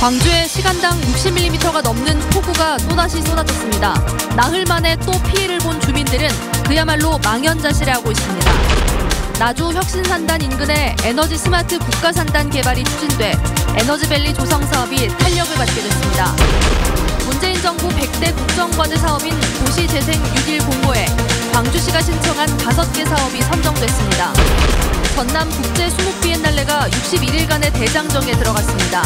광주에 시간당 60mm가 넘는 폭우가 또다시 쏟아졌습니다. 나흘 만에 또 피해를 본 주민들은 그야말로 망연자실해하고 있습니다. 나주 혁신산단 인근에 에너지 스마트 국가산단 개발이 추진돼 에너지밸리 조성 사업이 탄력을 받게 됐습니다. 문재인 정부 100대 국정과제 사업인 도시재생 6.1 공모에 광주시가 신청한 5개 사업이 선정됐습니다. 전남 국제 수묵 비엔날레가 61일간의 대장정에 들어갔습니다.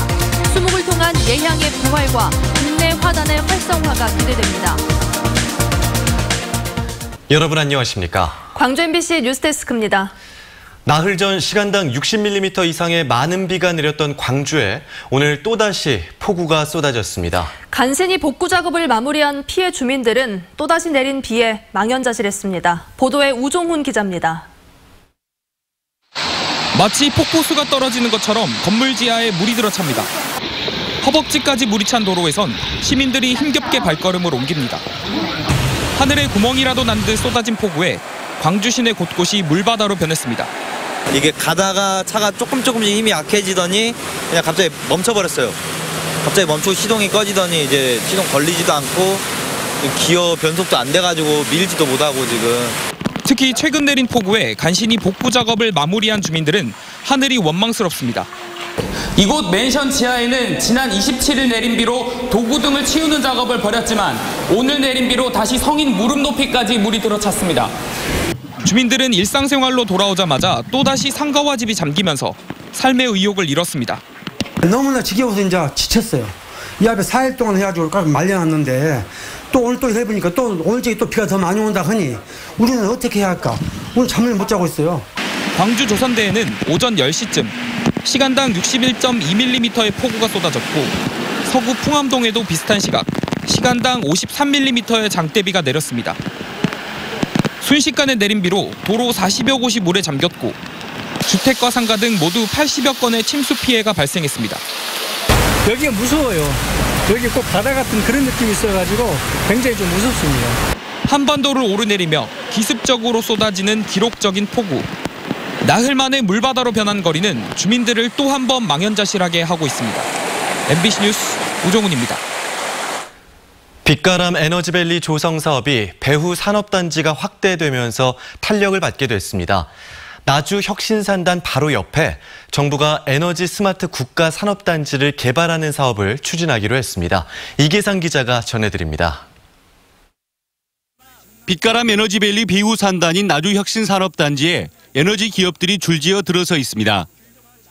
수묵을 통한 예향의 부활과 국내 화단의 활성화가 기대됩니다. 여러분 안녕하십니까? 광주 MBC 뉴스데스크입니다. 나흘 전 시간당 60mm 이상의 많은 비가 내렸던 광주에 오늘 또다시 폭우가 쏟아졌습니다. 간신히 복구 작업을 마무리한 피해 주민들은 또다시 내린 비에 망연자실했습니다. 보도에 우종훈 기자입니다. 마치 폭포수가 떨어지는 것처럼 건물 지하에 물이 들어찹니다. 허벅지까지 물이 찬 도로에선 시민들이 힘겹게 발걸음을 옮깁니다. 하늘에 구멍이라도 난 듯 쏟아진 폭우에 광주 시내 곳곳이 물바다로 변했습니다. 이게 가다가 차가 조금씩 힘이 약해지더니 그냥 갑자기 멈춰버렸어요. 갑자기 멈추고 시동이 꺼지더니 이제 시동 걸리지도 않고 기어 변속도 안 돼가지고 밀지도 못하고 지금. 특히 최근 내린 폭우에 간신히 복구 작업을 마무리한 주민들은 하늘이 원망스럽습니다. 이곳 맨션 지하에는 지난 27일 내린 비로 도구 등을 치우는 작업을 벌였지만 오늘 내린 비로 다시 성인 무릎 높이까지 물이 들어찼습니다. 주민들은 일상생활로 돌아오자마자 또다시 상가와 집이 잠기면서 삶의 의욕을 잃었습니다. 너무나 지겨워서 이제 지쳤어요. 이 앞에 4일 동안 해가지고 말려놨는데 또 오늘 또 해보니까 또 오늘 저기 또 비가 더 많이 온다 하니 우리는 어떻게 해야 할까? 오늘 잠을 못 자고 있어요. 광주 조선대에는 오전 10시쯤 시간당 61.2mm의 폭우가 쏟아졌고 서구 풍암동에도 비슷한 시각 시간당 53mm의 장대비가 내렸습니다. 순식간에 내린 비로 도로 40여 곳이 물에 잠겼고 주택과 상가 등 모두 80여 건의 침수 피해가 발생했습니다. 여기가 무서워요. 여기 꼭 바다 같은 그런 느낌이 있어가지고 굉장히 좀 무섭습니다. 한반도를 오르내리며 기습적으로 쏟아지는 기록적인 폭우. 나흘 만에 물바다로 변한 거리는 주민들을 또 한 번 망연자실하게 하고 있습니다. MBC 뉴스 우종훈입니다. 빛가람 에너지밸리 조성 사업이 배후 산업단지가 확대되면서 탄력을 받게 됐습니다. 나주 혁신산단 바로 옆에 정부가 에너지 스마트 국가 산업단지를 개발하는 사업을 추진하기로 했습니다. 이계상 기자가 전해드립니다. 빛가람 에너지밸리 배후 산단인 나주 혁신산업단지에 에너지 기업들이 줄지어 들어서 있습니다.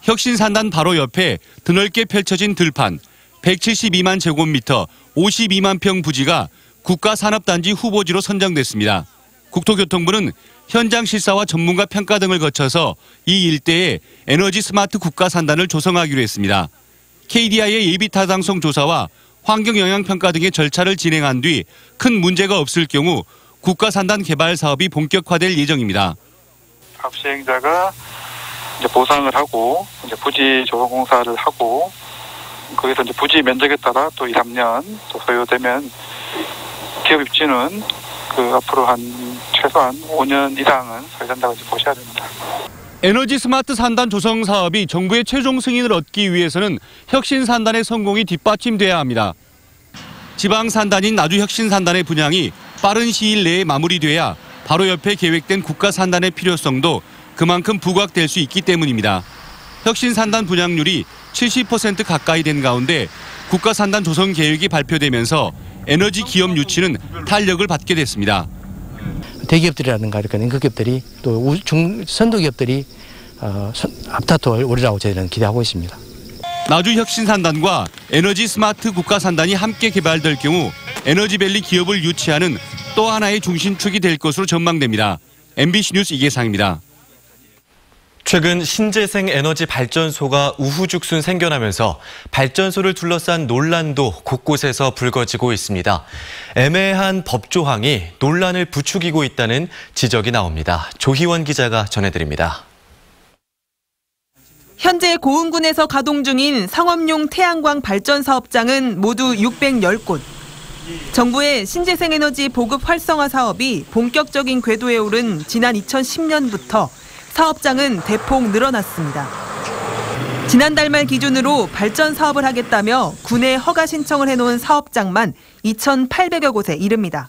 혁신산단 바로 옆에 드넓게 펼쳐진 들판 172만 제곱미터 52만 평 부지가 국가산업단지 후보지로 선정됐습니다. 국토교통부는 현장 실사와 전문가 평가 등을 거쳐서 이 일대에 에너지 스마트 국가산단을 조성하기로 했습니다. KDI의 예비타당성 조사와 환경영향평가 등의 절차를 진행한 뒤 큰 문제가 없을 경우 국가산단 개발 사업이 본격화될 예정입니다. 사업 시행자가 이제 보상을 하고 이제 부지 조성 공사를 하고 거기서 이제 부지 면적에 따라 또 2, 3년 또 소요되면 기업 입주는 앞으로 한 최소한 5년 이상은 소요된다고 보셔야 됩니다. 에너지 스마트 산단 조성 사업이 정부의 최종 승인을 얻기 위해서는 혁신산단의 성공이 뒷받침돼야 합니다. 지방산단인 나주 혁신산단의 분양이 빠른 시일 내에 마무리돼야 바로 옆에 계획된 국가산단의 필요성도 그만큼 부각될 수 있기 때문입니다. 혁신산단 분양률이 70% 가까이 된 가운데 국가산단 조성 계획이 발표되면서 에너지 기업 유치는 탄력을 받게 됐습니다. 대기업들이라든가 이렇게 연극기업들이 또 선도기업들이 앞다퉈 오리라고 저희는 기대하고 있습니다. 나주 혁신산단과 에너지 스마트 국가산단이 함께 개발될 경우 에너지밸리 기업을 유치하는 또 하나의 중심축이 될 것으로 전망됩니다. MBC 뉴스 이계상입니다. 최근 신재생 에너지 발전소가 우후죽순 생겨나면서 발전소를 둘러싼 논란도 곳곳에서 불거지고 있습니다. 애매한 법 조항이 논란을 부추기고 있다는 지적이 나옵니다. 조희원 기자가 전해드립니다. 현재 고흥군에서 가동 중인 상업용 태양광 발전 사업장은 모두 610곳. 정부의 신재생에너지 보급 활성화 사업이 본격적인 궤도에 오른 지난 2010년부터 사업장은 대폭 늘어났습니다. 지난달 말 기준으로 발전 사업을 하겠다며 군에 허가 신청을 해놓은 사업장만 2,800여 곳에 이릅니다.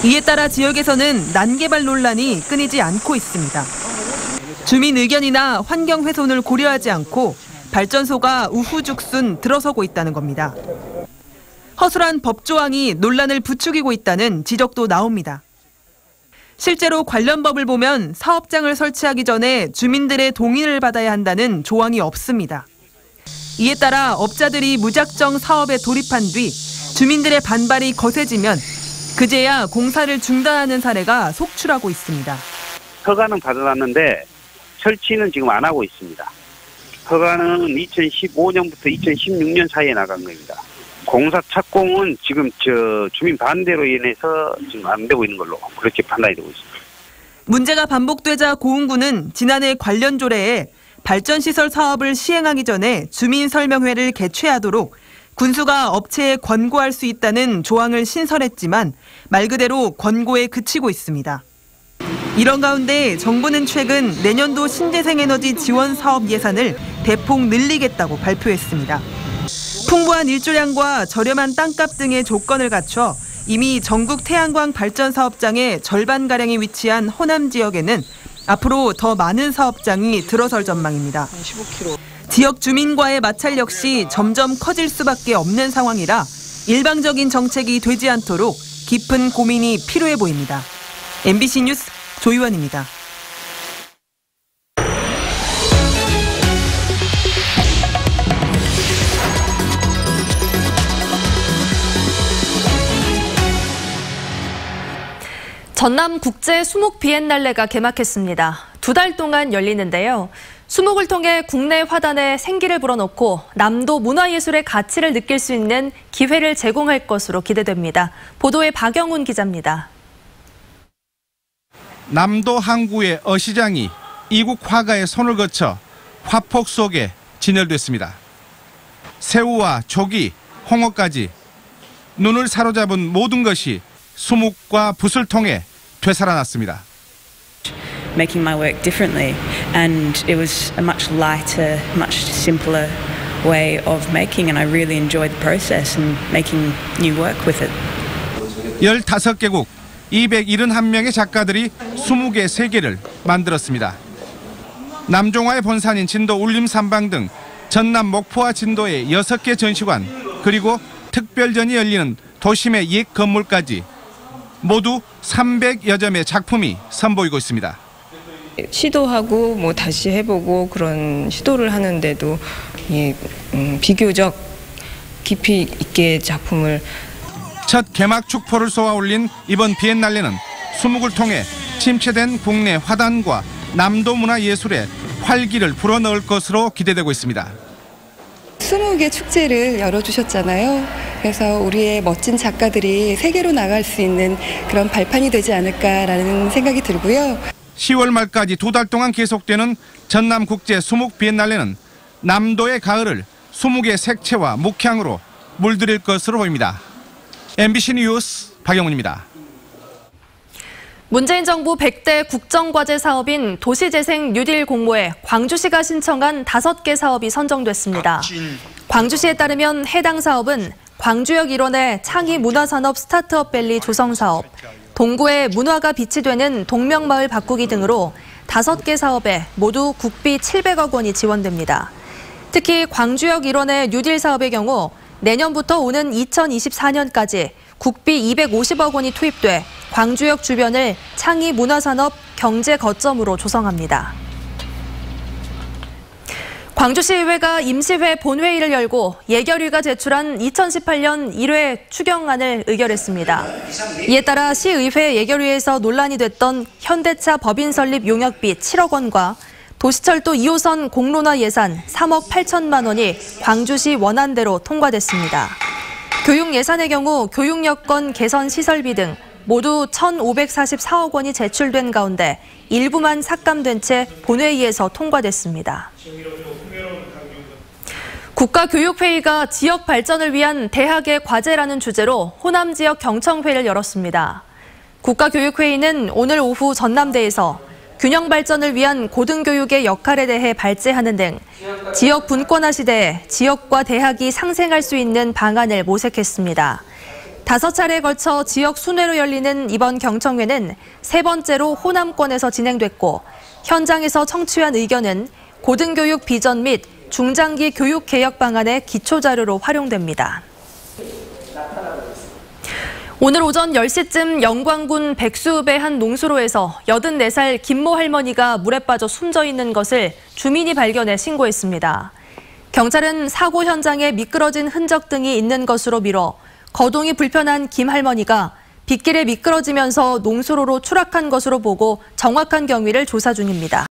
이에 따라 지역에서는 난개발 논란이 끊이지 않고 있습니다. 주민 의견이나 환경 훼손을 고려하지 않고 발전소가 우후죽순 들어서고 있다는 겁니다. 허술한 법조항이 논란을 부추기고 있다는 지적도 나옵니다. 실제로 관련 법을 보면 사업장을 설치하기 전에 주민들의 동의를 받아야 한다는 조항이 없습니다. 이에 따라 업자들이 무작정 사업에 돌입한 뒤 주민들의 반발이 거세지면 그제야 공사를 중단하는 사례가 속출하고 있습니다. 허가는 받아놨는데 설치는 지금 안 하고 있습니다. 허가는 2015년부터 2016년 사이에 나간 겁니다. 공사 착공은 지금 주민 반대로 인해서 지금 안 되고 있는 걸로 그렇게 판단이 되고 있습니다. 문제가 반복되자 고흥군은 지난해 관련 조례에 발전시설 사업을 시행하기 전에 주민설명회를 개최하도록 군수가 업체에 권고할 수 있다는 조항을 신설했지만 말 그대로 권고에 그치고 있습니다. 이런 가운데 정부는 최근 내년도 신재생에너지 지원 사업 예산을 대폭 늘리겠다고 발표했습니다. 풍부한 일조량과 저렴한 땅값 등의 조건을 갖춰 이미 전국 태양광 발전 사업장의 절반가량이 위치한 호남 지역에는 앞으로 더 많은 사업장이 들어설 전망입니다. 지역 주민과의 마찰 역시 점점 커질 수밖에 없는 상황이라 일방적인 정책이 되지 않도록 깊은 고민이 필요해 보입니다. MBC 뉴스 조유원입니다. 전남 국제 수목 비엔날레가 개막했습니다. 2달 동안 열리는데요. 수목을 통해 국내 화단에 생기를 불어넣고 남도 문화예술의 가치를 느낄 수 있는 기회를 제공할 것으로 기대됩니다. 보도에 박영훈 기자입니다. 남도 항구의 어시장이 이국 화가의 손을 거쳐 화폭 속에 진열됐습니다. 새우와 조기, 홍어까지 눈을 사로잡은 모든 것이 수묵과 붓을 통해 되살아났습니다. Making my work differently, and it was a much lighter, much simpler way of making, and I really enjoyed the process and making new work with it. 15개국 271명의 작가들이 20개 세계를 만들었습니다. 남종화의 본산인 진도 울림산방 등 전남 목포와 진도의 6개 전시관 그리고 특별전이 열리는 도심의 옛 건물까지 모두 300여 점의 작품이 선보이고 있습니다. 시도하고 뭐 다시 해보고 그런 시도를 하는데도 비교적 깊이 있게 작품을 첫 개막 축포를 쏘아 올린 이번 비엔날레는 수묵을 통해 침체된 국내 화단과 남도 문화예술의 활기를 불어넣을 것으로 기대되고 있습니다. 20개 축제를 열어주셨잖아요. 그래서 우리의 멋진 작가들이 세계로 나갈 수 있는 그런 발판이 되지 않을까라는 생각이 들고요. 10월 말까지 2달 동안 계속되는 전남국제 수묵 비엔날레는 남도의 가을을 수묵의 색채와 목향으로 물들일 것으로 보입니다. MBC 뉴스 박영훈입니다. 문재인 정부 100대 국정과제 사업인 도시재생 뉴딜 공모에 광주시가 신청한 5개 사업이 선정됐습니다. 광주시에 따르면 해당 사업은 광주역 일원의 창의 문화산업 스타트업밸리 조성 사업, 동구의 문화가 빛이 되는 동명마을 바꾸기 등으로 5개 사업에 모두 국비 700억 원이 지원됩니다. 특히 광주역 일원의 뉴딜 사업의 경우 내년부터 오는 2024년까지 국비 250억 원이 투입돼 광주역 주변을 창의 문화산업 경제 거점으로 조성합니다. 광주시의회가 임시회 본회의를 열고 예결위가 제출한 2018년 1회 추경안을 의결했습니다. 이에 따라 시의회 예결위에서 논란이 됐던 현대차 법인 설립 용역비 7억 원과 도시철도 2호선 공론화 예산 3억 8천만 원이 광주시 원안대로 통과됐습니다. 교육 예산의 경우 교육 여건 개선 시설비 등 모두 1,544억 원이 제출된 가운데 일부만 삭감된 채 본회의에서 통과됐습니다. 국가교육회의가 지역 발전을 위한 대학의 과제라는 주제로 호남 지역 경청회를 열었습니다. 국가교육회의는 오늘 오후 전남대에서 균형 발전을 위한 고등교육의 역할에 대해 발제하는 등 지역 분권화 시대에 지역과 대학이 상생할 수 있는 방안을 모색했습니다. 5차례에 걸쳐 지역 순회로 열리는 이번 경청회는 3번째로 호남권에서 진행됐고 현장에서 청취한 의견은 고등교육 비전 및 중장기 교육 개혁 방안의 기초자료로 활용됩니다. 오늘 오전 10시쯤 영광군 백수읍의 한 농수로에서 84살 김모 할머니가 물에 빠져 숨져 있는 것을 주민이 발견해 신고했습니다. 경찰은 사고 현장에 미끄러진 흔적 등이 있는 것으로 미뤄 거동이 불편한 김 할머니가 빗길에 미끄러지면서 농수로로 추락한 것으로 보고 정확한 경위를 조사 중입니다.